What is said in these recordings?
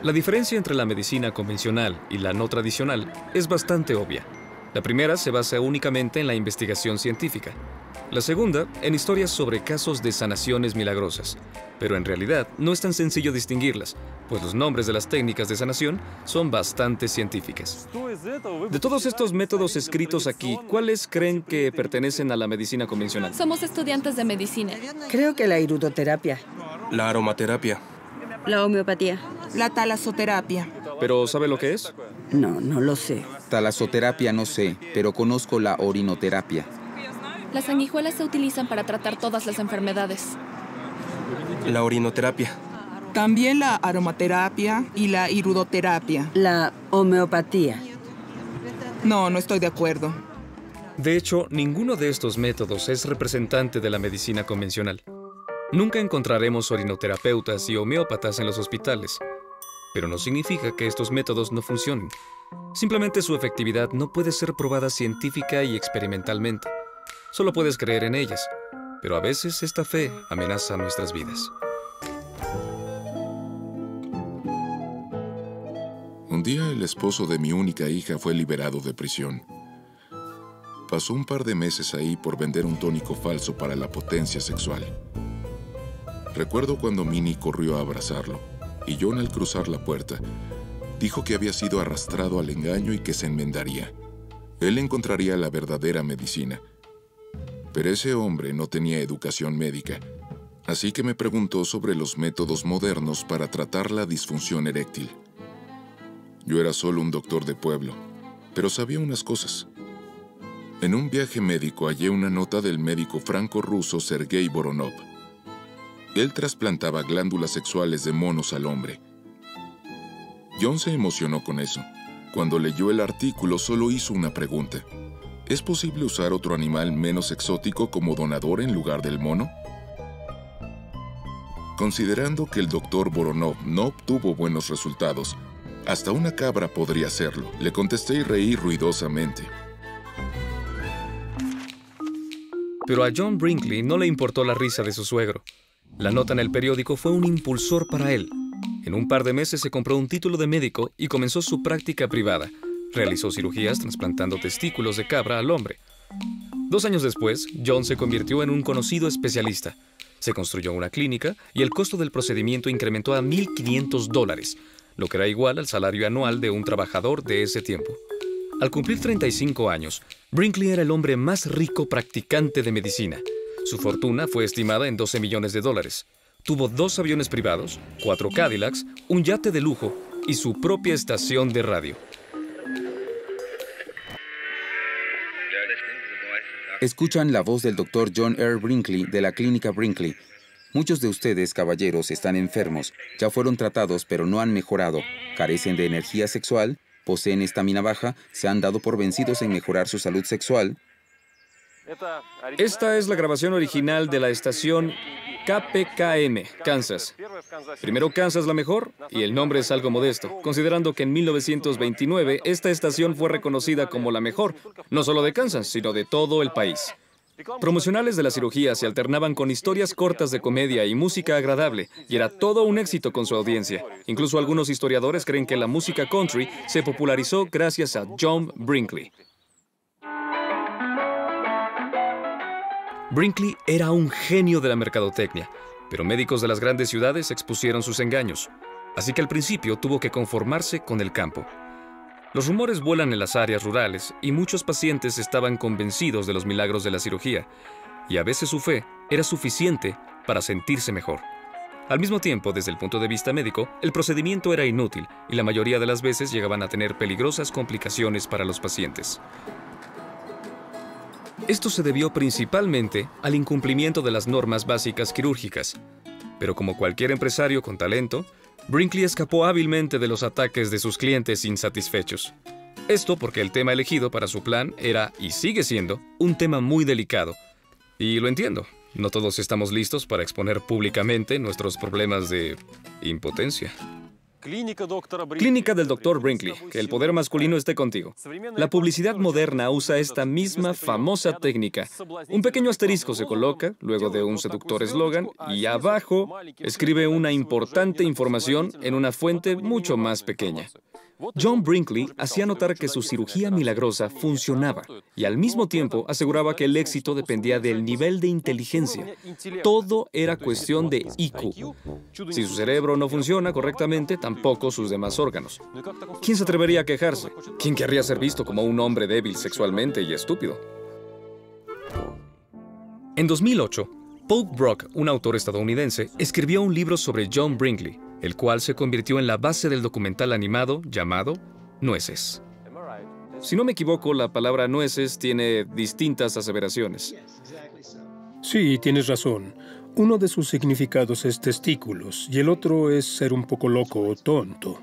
La diferencia entre la medicina convencional y la no tradicional es bastante obvia. La primera se basa únicamente en la investigación científica. La segunda, en historias sobre casos de sanaciones milagrosas. Pero en realidad no es tan sencillo distinguirlas, pues los nombres de las técnicas de sanación son bastante científicas. De todos estos métodos escritos aquí, ¿cuáles creen que pertenecen a la medicina convencional? Somos estudiantes de medicina. Creo que la irudoterapia. La aromaterapia. La homeopatía. La talasoterapia. ¿Pero sabe lo que es? No, no lo sé. Talasoterapia no sé, pero conozco la orinoterapia. Las sanguijuelas se utilizan para tratar todas las enfermedades. La orinoterapia. También la aromaterapia y la irudoterapia. La homeopatía. No, no estoy de acuerdo. De hecho, ninguno de estos métodos es representante de la medicina convencional. Nunca encontraremos orinoterapeutas y homeópatas en los hospitales, pero no significa que estos métodos no funcionen. Simplemente su efectividad no puede ser probada científica y experimentalmente. Solo puedes creer en ellas, pero a veces esta fe amenaza nuestras vidas. Un día el esposo de mi única hija fue liberado de prisión. Pasó un par de meses ahí por vender un tónico falso para la potencia sexual. Recuerdo cuando Minnie corrió a abrazarlo, y John, al cruzar la puerta, dijo que había sido arrastrado al engaño y que se enmendaría. Él encontraría la verdadera medicina. Pero ese hombre no tenía educación médica, así que me preguntó sobre los métodos modernos para tratar la disfunción eréctil. Yo era solo un doctor de pueblo, pero sabía unas cosas. En un viaje médico hallé una nota del médico franco-ruso Sergei Voronov. Él trasplantaba glándulas sexuales de monos al hombre. John se emocionó con eso. Cuando leyó el artículo, solo hizo una pregunta. ¿Es posible usar otro animal menos exótico como donador en lugar del mono? Considerando que el doctor Voronov no obtuvo buenos resultados, hasta una cabra podría hacerlo, le contesté y reí ruidosamente. Pero a John Brinkley no le importó la risa de su suegro. La nota en el periódico fue un impulsor para él. En un par de meses se compró un título de médico y comenzó su práctica privada. Realizó cirugías trasplantando testículos de cabra al hombre. 2 años después, John se convirtió en un conocido especialista. Se construyó una clínica y el costo del procedimiento incrementó a $1,500, lo que era igual al salario anual de un trabajador de ese tiempo. Al cumplir 35 años, Brinkley era el hombre más rico practicante de medicina. Su fortuna fue estimada en $12 millones. Tuvo 2 aviones privados, 4 Cadillacs, un yate de lujo y su propia estación de radio. Escuchan la voz del Dr. John R. Brinkley de la Clínica Brinkley. Muchos de ustedes, caballeros, están enfermos, ya fueron tratados pero no han mejorado, carecen de energía sexual, poseen estamina baja, se han dado por vencidos en mejorar su salud sexual. Esta es la grabación original de la estación KPKM, Kansas. Primero Kansas la mejor, y el nombre es algo modesto, considerando que en 1929 esta estación fue reconocida como la mejor, no solo de Kansas, sino de todo el país. Promocionales de la cirugía se alternaban con historias cortas de comedia y música agradable, y era todo un éxito con su audiencia. Incluso algunos historiadores creen que la música country se popularizó gracias a John Brinkley. Brinkley era un genio de la mercadotecnia, pero médicos de las grandes ciudades expusieron sus engaños, así que al principio tuvo que conformarse con el campo. Los rumores vuelan en las áreas rurales y muchos pacientes estaban convencidos de los milagros de la cirugía, y a veces su fe era suficiente para sentirse mejor. Al mismo tiempo, desde el punto de vista médico, el procedimiento era inútil y la mayoría de las veces llegaban a tener peligrosas complicaciones para los pacientes. Esto se debió principalmente al incumplimiento de las normas básicas quirúrgicas. Pero como cualquier empresario con talento, Brinkley escapó hábilmente de los ataques de sus clientes insatisfechos. Esto porque el tema elegido para su plan era, y sigue siendo, un tema muy delicado. Y lo entiendo, no todos estamos listos para exponer públicamente nuestros problemas de impotencia. Clínica del Dr. Brinkley, que el poder masculino esté contigo. La publicidad moderna usa esta misma famosa técnica. Un pequeño asterisco se coloca, luego de un seductor eslogan, y abajo escribe una importante información en una fuente mucho más pequeña. John Brinkley hacía notar que su cirugía milagrosa funcionaba y al mismo tiempo aseguraba que el éxito dependía del nivel de inteligencia. Todo era cuestión de IQ. Si su cerebro no funciona correctamente, tampoco sus demás órganos. ¿Quién se atrevería a quejarse? ¿Quién querría ser visto como un hombre débil sexualmente y estúpido? En 2008, Pope Brock, un autor estadounidense, escribió un libro sobre John Brinkley, el cual se convirtió en la base del documental animado llamado Nueces. Si no me equivoco, la palabra nueces tiene distintas aseveraciones. Sí, tienes razón. Uno de sus significados es testículos y el otro es ser un poco loco o tonto.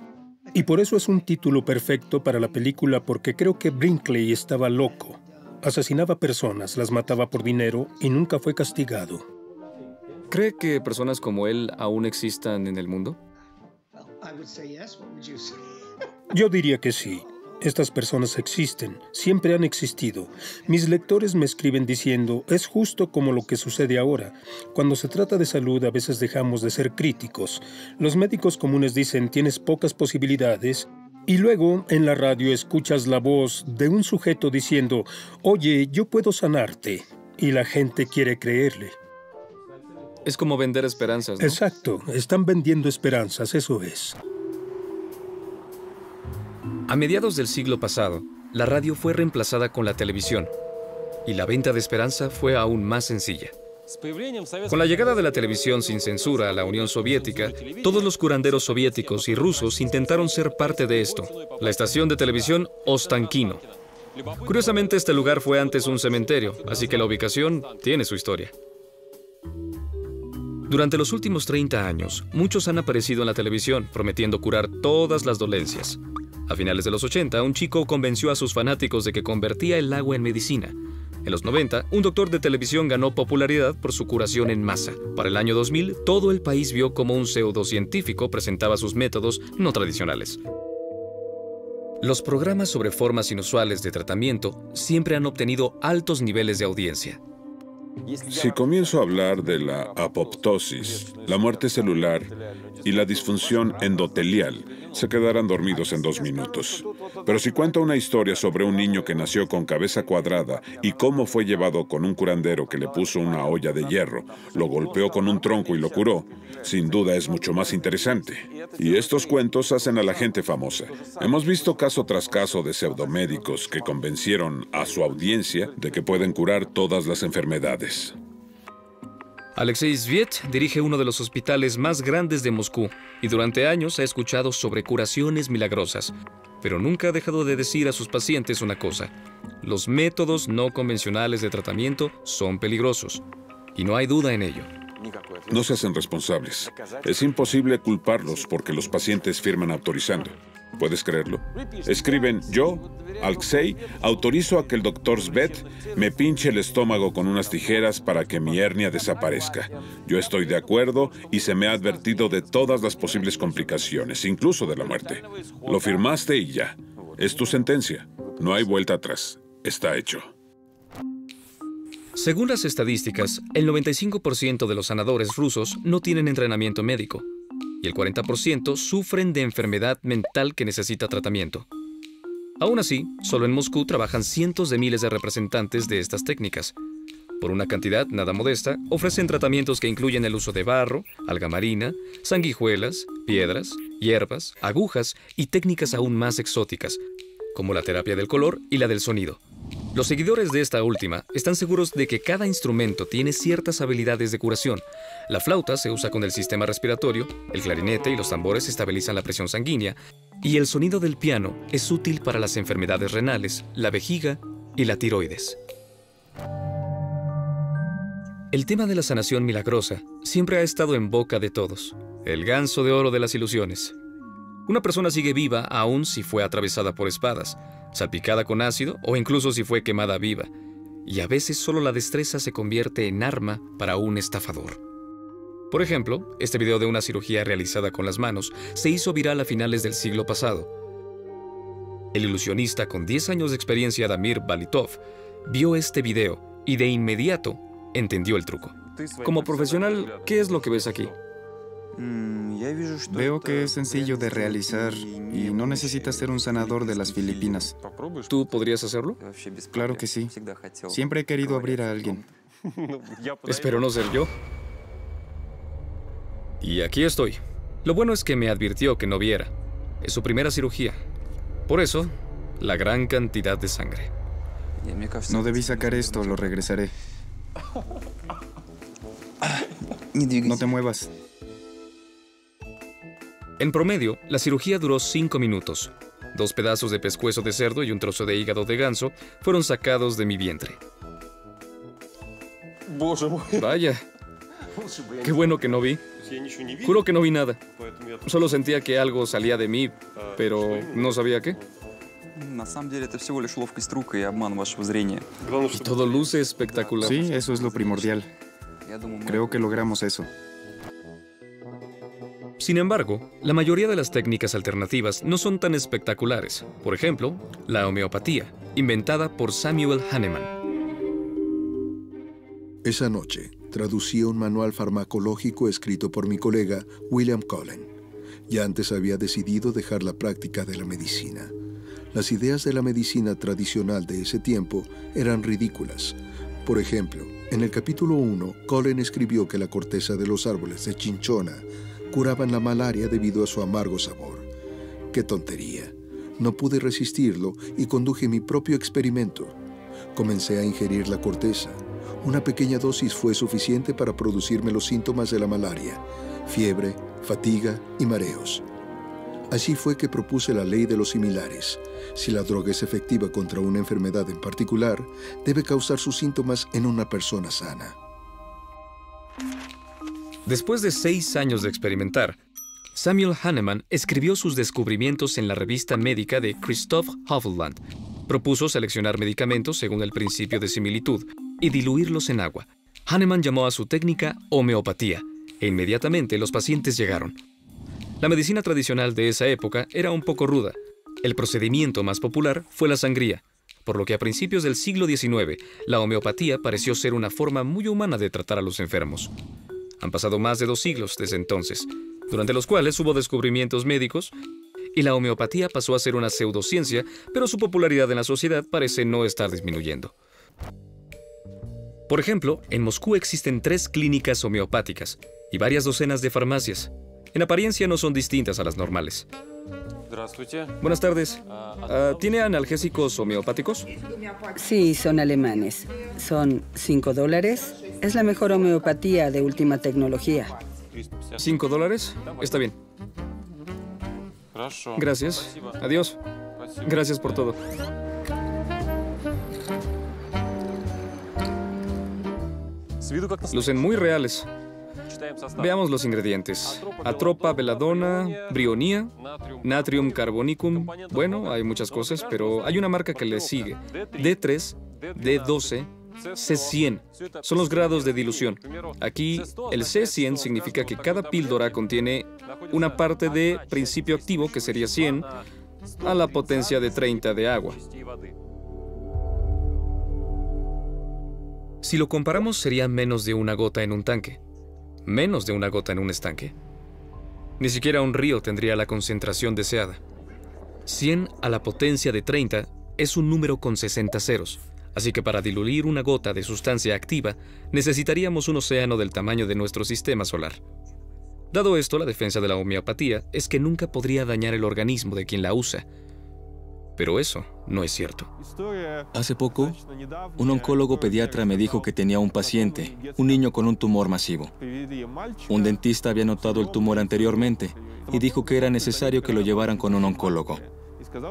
Y por eso es un título perfecto para la película, porque creo que Brinkley estaba loco. Asesinaba personas, las mataba por dinero y nunca fue castigado. ¿Cree que personas como él aún existan en el mundo? Yo diría que sí. Estas personas existen, siempre han existido. Mis lectores me escriben diciendo, es justo como lo que sucede ahora. Cuando se trata de salud, a veces dejamos de ser críticos. Los médicos comunes dicen, tienes pocas posibilidades, y luego en la radio escuchas la voz de un sujeto diciendo, oye, yo puedo sanarte, y la gente quiere creerle. Es como vender esperanzas, ¿no? Exacto, están vendiendo esperanzas, eso es. A mediados del siglo pasado, la radio fue reemplazada con la televisión, y la venta de esperanza fue aún más sencilla. Con la llegada de la televisión sin censura a la Unión Soviética, todos los curanderos soviéticos y rusos intentaron ser parte de esto. La estación de televisión Ostankino. Curiosamente, este lugar fue antes un cementerio, así que la ubicación tiene su historia. Durante los últimos 30 años, muchos han aparecido en la televisión prometiendo curar todas las dolencias. A finales de los 80, un chico convenció a sus fanáticos de que convertía el agua en medicina. En los 90, un doctor de televisión ganó popularidad por su curación en masa. Para el año 2000, todo el país vio cómo un pseudocientífico presentaba sus métodos no tradicionales. Los programas sobre formas inusuales de tratamiento siempre han obtenido altos niveles de audiencia. Si comienzo a hablar de la apoptosis, la muerte celular y la disfunción endotelial, se quedarán dormidos en 2 minutos. Pero si cuento una historia sobre un niño que nació con cabeza cuadrada y cómo fue llevado con un curandero que le puso una olla de hierro, lo golpeó con un tronco y lo curó, sin duda es mucho más interesante. Y estos cuentos hacen a la gente famosa. Hemos visto caso tras caso de pseudomédicos que convencieron a su audiencia de que pueden curar todas las enfermedades. Alexei Sviet dirige uno de los hospitales más grandes de Moscú y durante años ha escuchado sobre curaciones milagrosas, pero nunca ha dejado de decir a sus pacientes una cosa: los métodos no convencionales de tratamiento son peligrosos, y no hay duda en ello. No se hacen responsables. Es imposible culparlos porque los pacientes firman autorizando. ¿Puedes creerlo? Escriben, yo, Alexei, autorizo a que el doctor Svet me pinche el estómago con unas tijeras para que mi hernia desaparezca. Yo estoy de acuerdo y se me ha advertido de todas las posibles complicaciones, incluso de la muerte. Lo firmaste y ya. Es tu sentencia. No hay vuelta atrás. Está hecho. Según las estadísticas, el 95% de los sanadores rusos no tienen entrenamiento médico y el 40% sufren de enfermedad mental que necesita tratamiento. Aún así, solo en Moscú trabajan cientos de miles de representantes de estas técnicas. Por una cantidad nada modesta, ofrecen tratamientos que incluyen el uso de barro, alga marina, sanguijuelas, piedras, hierbas, agujas y técnicas aún más exóticas, como la terapia del color y la del sonido. Los seguidores de esta última están seguros de que cada instrumento tiene ciertas habilidades de curación. La flauta se usa con el sistema respiratorio, el clarinete y los tambores estabilizan la presión sanguínea, y el sonido del piano es útil para las enfermedades renales, la vejiga y la tiroides. El tema de la sanación milagrosa siempre ha estado en boca de todos, el ganso de oro de las ilusiones. Una persona sigue viva aún si fue atravesada por espadas, salpicada con ácido o incluso si fue quemada viva. Y a veces solo la destreza se convierte en arma para un estafador. Por ejemplo, este video de una cirugía realizada con las manos se hizo viral a finales del siglo pasado. El ilusionista con 10 años de experiencia, Damir Balitov, vio este video y de inmediato entendió el truco. Como profesional, ¿qué es lo que ves aquí? Veo que es sencillo de realizar y no necesitas ser un sanador de las Filipinas. ¿Tú podrías hacerlo? Claro que sí. Siempre he querido abrir a alguien. Espero no ser yo. Y aquí estoy. Lo bueno es que me advirtió que no viera. Es su primera cirugía. Por eso, la gran cantidad de sangre. No debí sacar esto, lo regresaré. No te muevas. En promedio, la cirugía duró 5 minutos. 2 pedazos de pescuezo de cerdo y un trozo de hígado de ganso fueron sacados de mi vientre. Vaya, qué bueno que no vi. Juro que no vi nada. Solo sentía que algo salía de mí, pero no sabía qué. Y todo luce espectacular. Sí, eso es lo primordial. Creo que logramos eso. Sin embargo, la mayoría de las técnicas alternativas no son tan espectaculares. Por ejemplo, la homeopatía, inventada por Samuel Hahnemann. Esa noche, traducía un manual farmacológico escrito por mi colega William Cullen. Ya antes había decidido dejar la práctica de la medicina. Las ideas de la medicina tradicional de ese tiempo eran ridículas. Por ejemplo, en el capítulo 1, Cullen escribió que la corteza de los árboles de chinchona curaban la malaria debido a su amargo sabor. ¡Qué tontería! No pude resistirlo y conduje mi propio experimento. Comencé a ingerir la corteza. Una pequeña dosis fue suficiente para producirme los síntomas de la malaria: fiebre, fatiga y mareos. Así fue que propuse la ley de los similares. Si la droga es efectiva contra una enfermedad en particular, debe causar sus síntomas en una persona sana. Después de 6 años de experimentar, Samuel Hahnemann escribió sus descubrimientos en la revista médica de Christoph Hoffland. Propuso seleccionar medicamentos según el principio de similitud y diluirlos en agua. Hahnemann llamó a su técnica homeopatía, e inmediatamente los pacientes llegaron. La medicina tradicional de esa época era un poco ruda. El procedimiento más popular fue la sangría, por lo que a principios del siglo XIX, la homeopatía pareció ser una forma muy humana de tratar a los enfermos. Han pasado más de 2 siglos desde entonces, durante los cuales hubo descubrimientos médicos y la homeopatía pasó a ser una pseudociencia, pero su popularidad en la sociedad parece no estar disminuyendo. Por ejemplo, en Moscú existen 3 clínicas homeopáticas y varias docenas de farmacias. En apariencia no son distintas a las normales. Buenas tardes. ¿Tiene analgésicos homeopáticos? Sí, son alemanes. Son $5. Es la mejor homeopatía de última tecnología. $5. Está bien. Gracias. Adiós. Gracias por todo. Lucen muy reales. Veamos los ingredientes. Atropa, beladona, brionía, natrium carbonicum. Bueno, hay muchas cosas, pero hay una marca que le sigue. D3, D12, C100. Son los grados de dilución. Aquí, el C100 significa que cada píldora contiene una parte de principio activo, que sería 100, a la potencia de 30 de agua. Si lo comparamos, sería menos de una gota en un tanque. Menos de una gota en un estanque. Ni siquiera un río tendría la concentración deseada. 100 a la potencia de 30 es un número con 60 ceros, así que para diluir una gota de sustancia activa necesitaríamos un océano del tamaño de nuestro sistema solar. Dado esto, la defensa de la homeopatía es que nunca podría dañar el organismo de quien la usa. Pero eso no es cierto. Hace poco, un oncólogo pediatra me dijo que tenía un paciente, un niño con un tumor masivo. Un dentista había notado el tumor anteriormente y dijo que era necesario que lo llevaran con un oncólogo.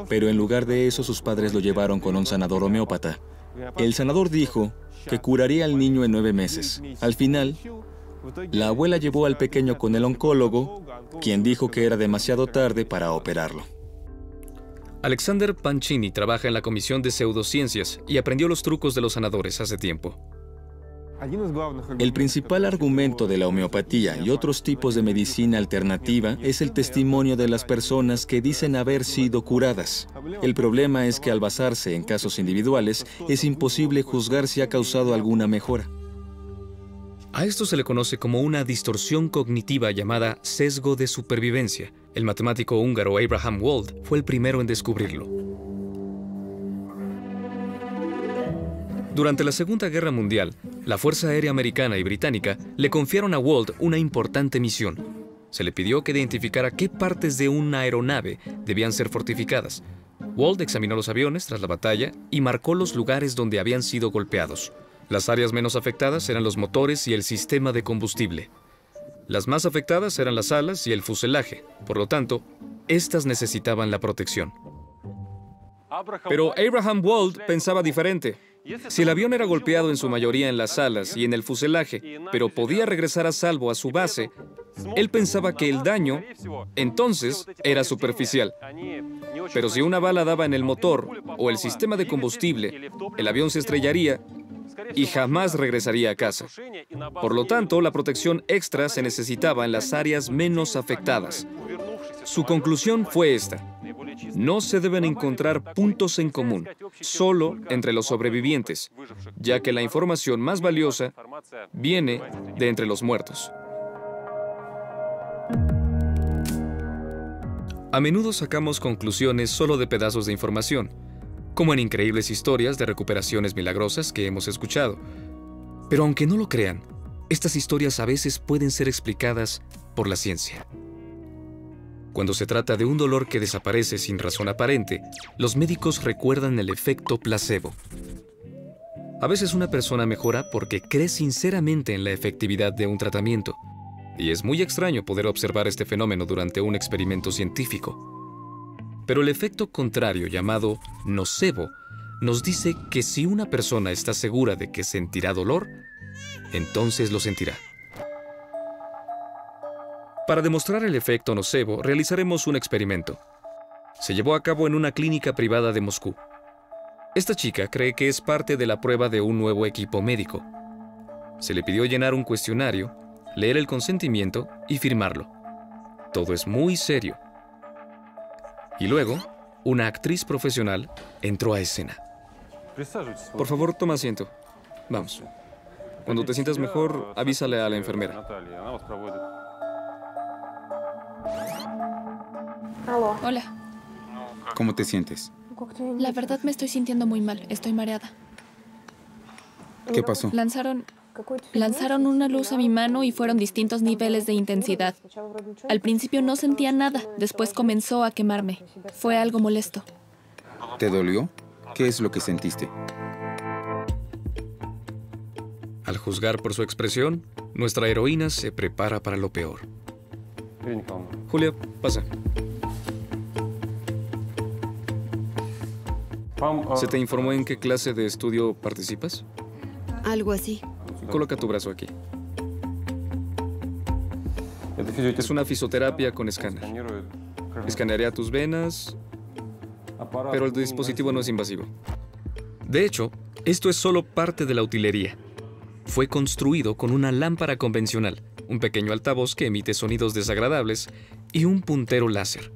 Pero en lugar de eso, sus padres lo llevaron con un sanador homeópata. El sanador dijo que curaría al niño en 9 meses. Al final, la abuela llevó al pequeño con el oncólogo, quien dijo que era demasiado tarde para operarlo. Alexander Pancini trabaja en la Comisión de Pseudociencias y aprendió los trucos de los sanadores hace tiempo. El principal argumento de la homeopatía y otros tipos de medicina alternativa es el testimonio de las personas que dicen haber sido curadas. El problema es que al basarse en casos individuales, es imposible juzgar si ha causado alguna mejora. A esto se le conoce como una distorsión cognitiva llamada sesgo de supervivencia. El matemático húngaro Abraham Wald fue el primero en descubrirlo. Durante la Segunda Guerra Mundial, la Fuerza Aérea Americana y Británica le confiaron a Wald una importante misión. Se le pidió que identificara qué partes de una aeronave debían ser fortificadas. Wald examinó los aviones tras la batalla y marcó los lugares donde habían sido golpeados. Las áreas menos afectadas eran los motores y el sistema de combustible. Las más afectadas eran las alas y el fuselaje. Por lo tanto, estas necesitaban la protección. Pero Abraham Wald pensaba diferente. Si el avión era golpeado en su mayoría en las alas y en el fuselaje, pero podía regresar a salvo a su base, él pensaba que el daño, entonces, era superficial. Pero si una bala daba en el motor o el sistema de combustible, el avión se estrellaría y jamás regresaría a casa. Por lo tanto, la protección extra se necesitaba en las áreas menos afectadas. Su conclusión fue esta: no se deben encontrar puntos en común, solo entre los sobrevivientes, ya que la información más valiosa viene de entre los muertos. A menudo sacamos conclusiones solo de pedazos de información, como en increíbles historias de recuperaciones milagrosas que hemos escuchado. Pero aunque no lo crean, estas historias a veces pueden ser explicadas por la ciencia. Cuando se trata de un dolor que desaparece sin razón aparente, los médicos recuerdan el efecto placebo. A veces una persona mejora porque cree sinceramente en la efectividad de un tratamiento, y es muy extraño poder observar este fenómeno durante un experimento científico. Pero el efecto contrario, llamado nocebo, nos dice que si una persona está segura de que sentirá dolor, entonces lo sentirá. Para demostrar el efecto nocebo, realizaremos un experimento. Se llevó a cabo en una clínica privada de Moscú. Esta chica cree que es parte de la prueba de un nuevo equipo médico. Se le pidió llenar un cuestionario, leer el consentimiento y firmarlo. Todo es muy serio. Y luego, una actriz profesional entró a escena. Por favor, toma asiento. Vamos. Cuando te sientas mejor, avísale a la enfermera. Hola. ¿Cómo te sientes? La verdad me estoy sintiendo muy mal. Estoy mareada. ¿Qué pasó? Lanzaron una luz a mi mano y fueron distintos niveles de intensidad. Al principio no sentía nada, después comenzó a quemarme. Fue algo molesto. ¿Te dolió? ¿Qué es lo que sentiste? Al juzgar por su expresión, nuestra heroína se prepara para lo peor. Julia, pasa. ¿Se te informó en qué clase de estudio participas? Algo así. Coloca tu brazo aquí. Es una fisioterapia con escáner. Escaneará tus venas, pero el dispositivo no es invasivo. De hecho, esto es solo parte de la utilería. Fue construido con una lámpara convencional, un pequeño altavoz que emite sonidos desagradables y un puntero láser.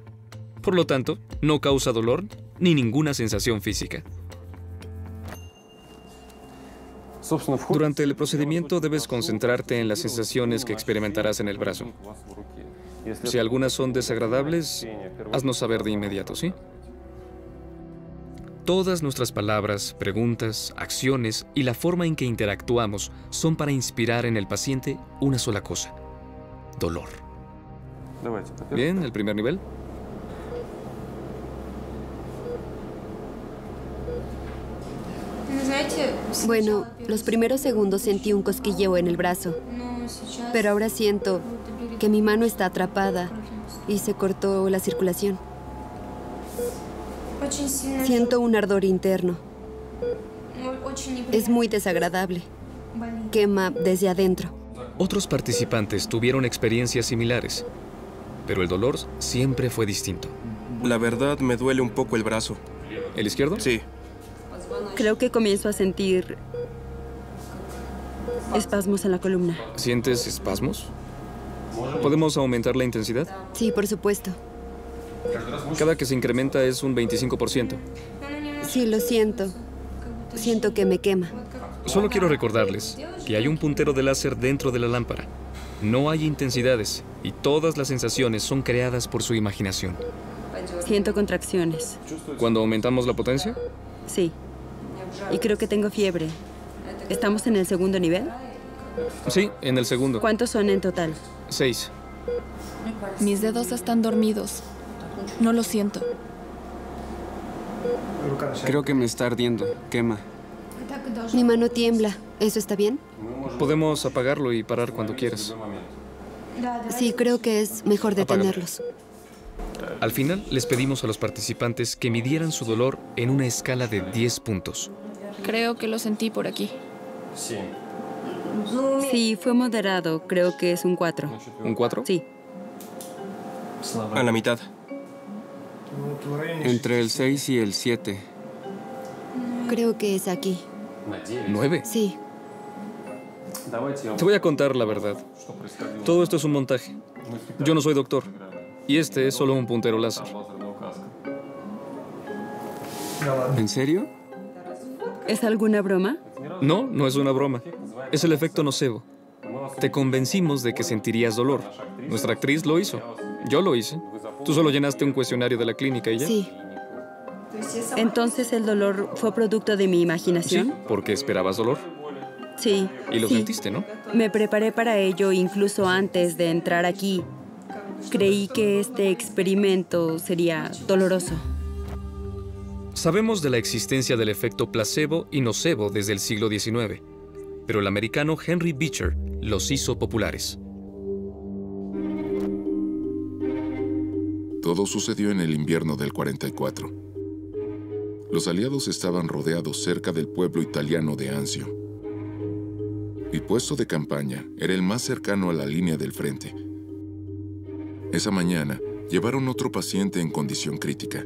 Por lo tanto, no causa dolor ni ninguna sensación física. Durante el procedimiento debes concentrarte en las sensaciones que experimentarás en el brazo. Si algunas son desagradables, haznos saber de inmediato, ¿sí? Todas nuestras palabras, preguntas, acciones y la forma en que interactuamos son para inspirar en el paciente una sola cosa: dolor. Bien, el primer nivel. Bueno, los primeros segundos sentí un cosquilleo en el brazo, pero ahora siento que mi mano está atrapada y se cortó la circulación. Siento un ardor interno. Es muy desagradable. Quema desde adentro. Otros participantes tuvieron experiencias similares, pero el dolor siempre fue distinto. La verdad, me duele un poco el brazo. ¿El izquierdo? Sí. Creo que comienzo a sentir Espasmos en la columna. ¿Sientes espasmos? ¿Podemos aumentar la intensidad? Sí, por supuesto. Cada que se incrementa es un 25%. Sí, lo siento. Siento que me quema. Solo quiero recordarles que hay un puntero de láser dentro de la lámpara. No hay intensidades y todas las sensaciones son creadas por su imaginación. Siento contracciones. ¿Cuando aumentamos la potencia? Sí. Y creo que tengo fiebre. ¿Estamos en el segundo nivel? Sí, en el segundo. ¿Cuántos son en total? 6. Mis dedos están dormidos. No lo siento. Creo que me está ardiendo. Quema. Mi mano tiembla. ¿Eso está bien? Podemos apagarlo y parar cuando quieras. Sí, creo que es mejor detenerlos. Al final, les pedimos a los participantes que midieran su dolor en una escala de 10 puntos. Creo que lo sentí por aquí. Sí, fue moderado. Creo que es un 4. ¿Un 4? Sí. A la mitad. Entre el 6 y el 7. Creo que es aquí. 9. Sí. Te voy a contar la verdad. Todo esto es un montaje. Yo no soy doctor. Y este es solo un puntero láser. ¿En serio? ¿Es alguna broma? No, no es una broma. Es el efecto nocebo. Te convencimos de que sentirías dolor. Nuestra actriz lo hizo. Yo lo hice. Tú solo llenaste un cuestionario de la clínica y ya. Sí. Entonces el dolor fue producto de mi imaginación. Sí, porque esperabas dolor. Sí. Y lo sí. sentiste, ¿no? Me preparé para ello incluso antes de entrar aquí. Creí que este experimento sería doloroso. Sabemos de la existencia del efecto placebo y nocebo desde el siglo XIX, pero el americano Henry Beecher los hizo populares. Todo sucedió en el invierno del 44. Los aliados estaban rodeados cerca del pueblo italiano de Anzio. Mi puesto de campaña era el más cercano a la línea del frente. Esa mañana llevaron otro paciente en condición crítica.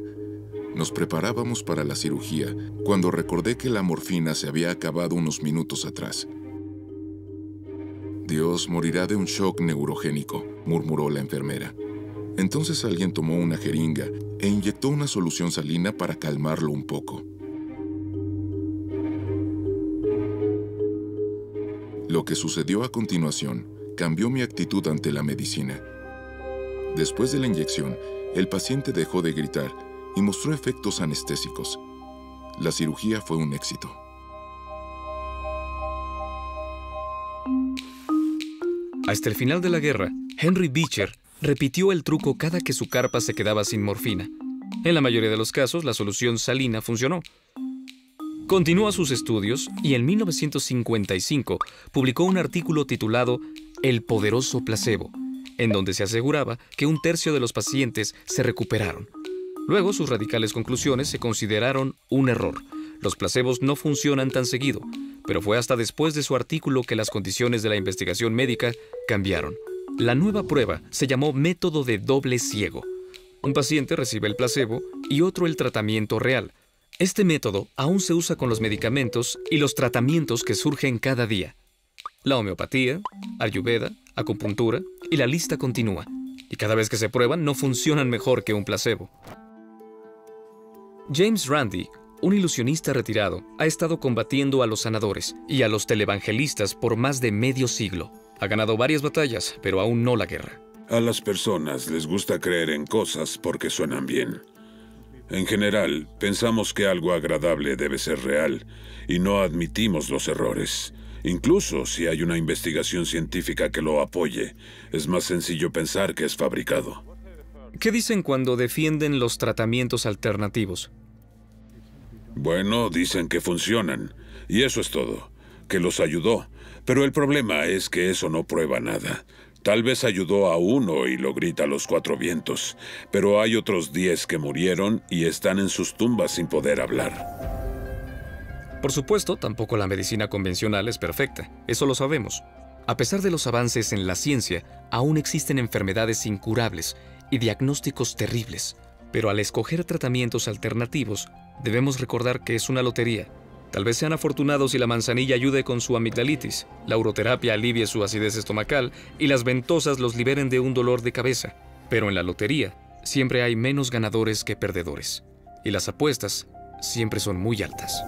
Nos preparábamos para la cirugía cuando recordé que la morfina se había acabado unos minutos atrás. Dios morirá de un shock neurogénico, murmuró la enfermera. Entonces alguien tomó una jeringa e inyectó una solución salina para calmarlo un poco. Lo que sucedió a continuación cambió mi actitud ante la medicina. Después de la inyección, el paciente dejó de gritar y mostró efectos anestésicos. La cirugía fue un éxito. Hasta el final de la guerra, Henry Beecher repitió el truco cada que su carpa se quedaba sin morfina. En la mayoría de los casos, la solución salina funcionó. Continuó sus estudios y en 1955 publicó un artículo titulado El poderoso placebo, en donde se aseguraba que 1/3 de los pacientes se recuperaron. Luego, sus radicales conclusiones se consideraron un error. Los placebos no funcionan tan seguido, pero fue hasta después de su artículo que las condiciones de la investigación médica cambiaron. La nueva prueba se llamó método de doble ciego. Un paciente recibe el placebo y otro el tratamiento real. Este método aún se usa con los medicamentos y los tratamientos que surgen cada día. La homeopatía, ayurveda, acupuntura y la lista continúa. Y cada vez que se prueban no funcionan mejor que un placebo. James Randi, un ilusionista retirado, ha estado combatiendo a los sanadores y a los televangelistas por más de medio siglo. Ha ganado varias batallas, pero aún no la guerra. A las personas les gusta creer en cosas porque suenan bien. En general, pensamos que algo agradable debe ser real y no admitimos los errores. Incluso si hay una investigación científica que lo apoye, es más sencillo pensar que es fabricado. ¿Qué dicen cuando defienden los tratamientos alternativos? Bueno, dicen que funcionan, y eso es todo, que los ayudó. Pero el problema es que eso no prueba nada. Tal vez ayudó a uno y lo grita a los 4 vientos, pero hay otros 10 que murieron y están en sus tumbas sin poder hablar. Por supuesto, tampoco la medicina convencional es perfecta, eso lo sabemos. A pesar de los avances en la ciencia, aún existen enfermedades incurables y diagnósticos terribles. Pero al escoger tratamientos alternativos, debemos recordar que es una lotería Tal vez sean afortunados si la manzanilla ayude con su amigdalitis, la uroterapia alivie su acidez estomacal y las ventosas los liberen de un dolor de cabeza. Pero en la lotería siempre hay menos ganadores que perdedores. Y las apuestas siempre son muy altas.